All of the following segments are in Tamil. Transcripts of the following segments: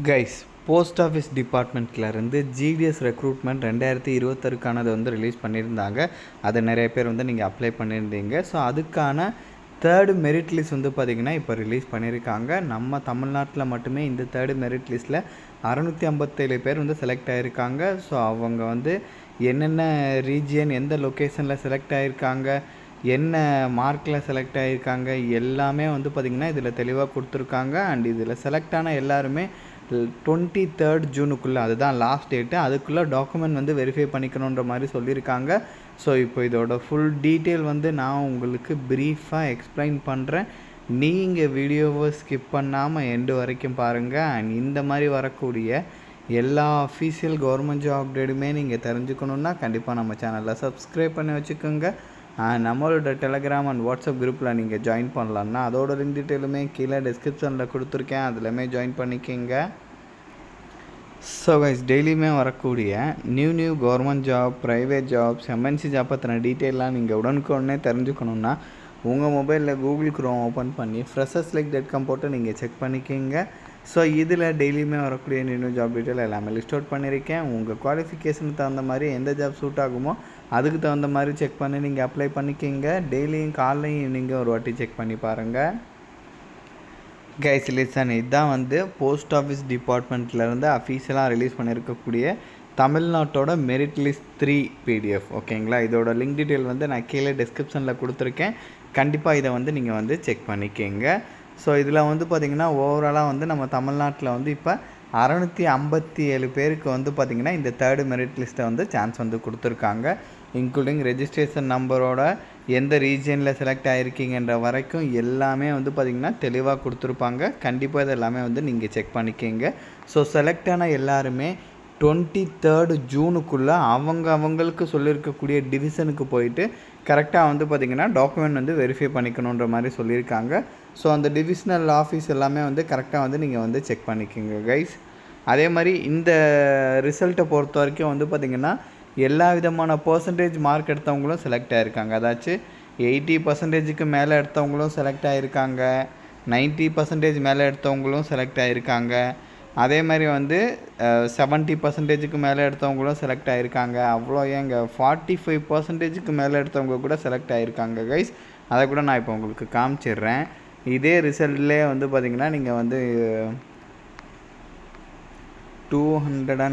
கைஸ், போஸ்ட் ஆஃபீஸ் டிபார்ட்மெண்ட்லேருந்து ஜிடிஎஸ் ரெக்ரூட்மெண்ட் 2026க்கானதை வந்து ரிலீஸ் பண்ணியிருந்தாங்க. அதை நிறைய பேர் வந்து நீங்கள் அப்ளை பண்ணியிருந்தீங்க. ஸோ அதுக்கான தேர்டு மெரிட் லிஸ்ட் வந்து பார்த்திங்கன்னா இப்போ ரிலீஸ் பண்ணியிருக்காங்க. நம்ம தமிழ்நாட்டில் மட்டுமே இந்த தேர்டு மெரிட் லிஸ்ட்டில் 657 பேர் வந்து செலக்ட் ஆகியிருக்காங்க. ஸோ அவங்க வந்து என்னென்ன ரீஜியன், எந்த லொக்கேஷனில் செலக்ட் ஆகியிருக்காங்க, என்ன மார்க்கில் செலக்ட் ஆகியிருக்காங்க, எல்லாமே வந்து பார்த்திங்கன்னா இதில் தெளிவாக கொடுத்துருக்காங்க. அண்ட் இதில் செலக்ட் ஆன எல்லாருமே 23rd ஜூனுக்குள்ளே, அதுதான் லாஸ்ட் டேட்டு, அதுக்குள்ளே டாக்குமெண்ட் வந்து வெரிஃபை பண்ணிக்கணுன்ற மாதிரி சொல்லியிருக்காங்க. ஸோ இப்போ இதோட ஃபுல் டீட்டெயில் வந்து நான் உங்களுக்கு ப்ரீஃபாக எக்ஸ்பிளைன் பண்ணுறேன். நீங்கள் வீடியோவை ஸ்கிப் பண்ணாமல் எண்டு வரைக்கும் பாருங்கள். அண்ட் இந்த மாதிரி வரக்கூடிய எல்லா அஃபீஷியல் கவர்மெண்ட் ஜாப் அப்டேட்டுமே நீங்கள் தெரிஞ்சுக்கணுன்னா கண்டிப்பாக நம்ம சேனலில் சப்ஸ்கிரைப் பண்ணி வச்சுக்கோங்க. நம்மளோட டெலகிராம் அண்ட் வாட்ஸ்அப் குரூப்பில் நீங்கள் ஜாயின் பண்ணலான்னா அதோட லிங்க் டீட்டெயிலுமே கீழே டிஸ்கிரிப்ஷனில் கொடுத்துருக்கேன், அதிலுமே ஜாயின் பண்ணிக்கோங்க. ஸோ கைஸ், டெய்லியுமே வரக்கூடிய new government job, private jobs, MNC job பற்றின டீட்டெயிலாம் நீங்கள் உடனுக்குடனே தெரிஞ்சுக்கணுன்னா உங்கள் மொபைலில் கூகுள் க்ரோம் ஓப்பன் பண்ணி freshers.com போட்டு நீங்கள் செக் பண்ணிக்கோங்க. ஸோ இதில் டெய்லியுமே வரக்கூடிய நியூ ஜாப் டீட்டெயில் எல்லாமே லிஸ்ட் அவுட் பண்ணியிருக்கேன். உங்கள் குவாலிஃபிகேஷனுக்கு தகுந்த மாதிரி எந்த ஜாப் சூட் ஆகுமோ அதுக்கு தகுந்த மாதிரி செக் பண்ணி நீங்கள் அப்ளை பண்ணிக்கோங்க. டெய்லியும் காலையும் ஈவினிங்கும் ஒரு வாட்டி செக் பண்ணி பாருங்கள். கைஸ் லிசன், இதுதான் வந்து போஸ்ட் ஆஃபீஸ் டிபார்ட்மெண்ட்லேருந்து அஃபீஷியலாக ரிலீஸ் பண்ணியிருக்கக்கூடிய தமிழ்நாட்டோட மெரிட் லிஸ்ட் 3 PDF. ஓகேங்களா? இதோட லிங்க் டீட்டெயில் வந்து நான் கீழே டிஸ்கிரிப்ஷனில் கொடுத்துருக்கேன். கண்டிப்பாக இதை வந்து நீங்கள் வந்து செக் பண்ணிக்கோங்க. ஸோ இதில் வந்து பார்த்திங்கன்னா ஓவராலாக வந்து நம்ம தமிழ்நாட்டில் வந்து இப்போ 657 பேருக்கு வந்து பார்த்திங்கன்னா இந்த தேர்டு மெரிட் லிஸ்ட்டை வந்து சான்ஸ் வந்து கொடுத்துருக்காங்க. இன்க்ளூடிங் ரெஜிஸ்ட்ரேஷன் நம்பரோட எந்த ரீஜியனில் செலக்ட் ஆகிருக்கீங்கன்ற வரைக்கும் எல்லாமே வந்து பார்த்திங்கன்னா தெளிவாக கொடுத்துருப்பாங்க. கண்டிப்பாக இது எல்லாமே வந்து நீங்கள் செக் பண்ணிக்கோங்க. ஸோ செலக்ட் ஆன எல்லாருமே 23rd ஜூனுக்குள்ளே அவங்களுக்கு சொல்லியிருக்கக்கூடிய டிவிஷனுக்கு போயிட்டு கரெக்டாக வந்து பார்த்திங்கன்னா டாக்குமெண்ட் வந்து வெரிஃபை பண்ணிக்கணுன்ற மாதிரி சொல்லியிருக்காங்க. ஸோ அந்த டிவிஷ்னல் ஆஃபீஸ் எல்லாமே வந்து கரெக்டாக வந்து நீங்கள் வந்து செக் பண்ணிக்கோங்க கைஸ். அதே மாதிரி இந்த ரிசல்ட்டை பொறுத்த வரைக்கும் வந்து பார்த்திங்கன்னா எல்லா விதமான பர்சன்டேஜ் மார்க் எடுத்தவங்களும் செலக்ட் ஆகிருக்காங்க. அதாச்சும் 80% மேலே எடுத்தவங்களும் செலக்ட் ஆகிருக்காங்க, 90% மேலே எடுத்தவங்களும் செலக்ட் ஆகிருக்காங்க. அதே மாதிரி வந்து 70% மேலே எடுத்தவங்களும் செலக்ட் ஆகிருக்காங்க. அவ்வளோ ஏங்க 45% மேலே எடுத்தவங்க கூட செலக்ட் ஆகிருக்காங்க கைஸ். அதை கூட நான் இப்போ உங்களுக்கு காமிச்சிடுறேன். இதே ரிசல்ட்லேயே வந்து பார்த்திங்கன்னா நீங்கள் வந்து 200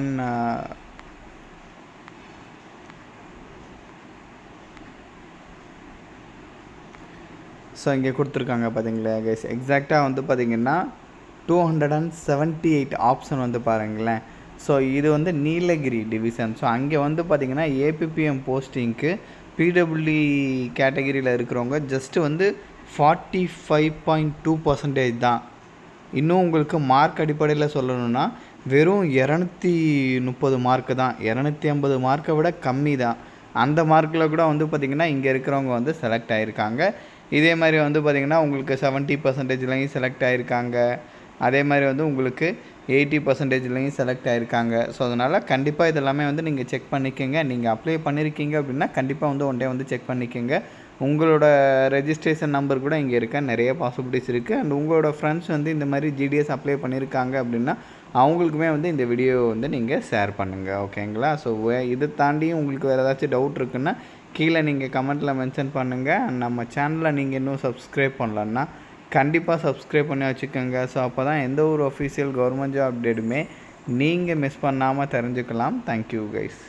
ஸோ இங்கே கொடுத்துருக்காங்க பார்த்தீங்களா கைஸ், எக்ஸாக்டாக வந்து பார்த்திங்கன்னா 278 ஆப்ஷன் வந்து பாருங்களேன். ஸோ இது வந்து நீலகிரி டிவிஷன். ஸோ அங்கே வந்து பார்த்திங்கன்னா ஏபிபிஎம் போஸ்டிங்க்கு பிடபிள்யூ கேட்டகிரியில் இருக்கிறவங்க ஜஸ்ட்டு வந்து 45.2% தான். இன்னும் உங்களுக்கு மார்க் அடிப்படையில் சொல்லணுன்னா வெறும் 230 மார்க்கு தான், 250 மார்க்கை விட கம்மி தான். அந்த மார்க்கில் கூட வந்து பார்த்திங்கன்னா இங்கே இருக்கிறவங்க வந்து செலக்ட் ஆகிருக்காங்க. இதே மாதிரி வந்து பார்த்திங்கன்னா உங்களுக்கு 70%லையும் செலக்ட் ஆகிருக்காங்க. அதே மாதிரி வந்து உங்களுக்கு 80%லையும் செலக்ட் ஆகிருக்காங்க. ஸோ அதனால் கண்டிப்பாக இதெல்லாமே வந்து நீங்கள் செக் பண்ணிக்கோங்க. நீங்கள் அப்ளை பண்ணியிருக்கீங்க அப்படின்னா கண்டிப்பாக வந்து ஒன் டே வந்து செக் பண்ணிக்கோங்க. உங்களோட ரெஜிஸ்ட்ரேஷன் நம்பர் கூட இங்கே இருக்க நிறைய பாசிபிலிட்டிஸ் இருக்குது. அண்ட் உங்களோட ஃப்ரெண்ட்ஸ் வந்து இந்த மாதிரி ஜிடிஎஸ் அப்ளை பண்ணியிருக்காங்க அப்படின்னா அவங்களுக்குமே வந்து இந்த வீடியோ வந்து நீங்கள் ஷேர் பண்ணுங்கள். ஓகேங்களா? ஸோ இதை தாண்டியும் உங்களுக்கு வேறு ஏதாச்சும் டவுட் இருக்குன்னா கீழே நீங்கள் கமெண்ட்டில் மென்ஷன் பண்ணுங்கள். அண்ட் நம்ம சேனலில் நீங்கள் இன்னும் சப்ஸ்கிரைப் பண்ணலன்னா கண்டிப்பாக சப்ஸ்கிரைப் பண்ணி வச்சுக்கோங்க. ஸோ அப்போ தான் எந்த ஒரு அஃபீஷியல் கவர்மெண்ட் ஜாப் அப்டேட்டுமே நீங்கள் மிஸ் பண்ணாமல் தெரிஞ்சுக்கலாம். Thank you guys.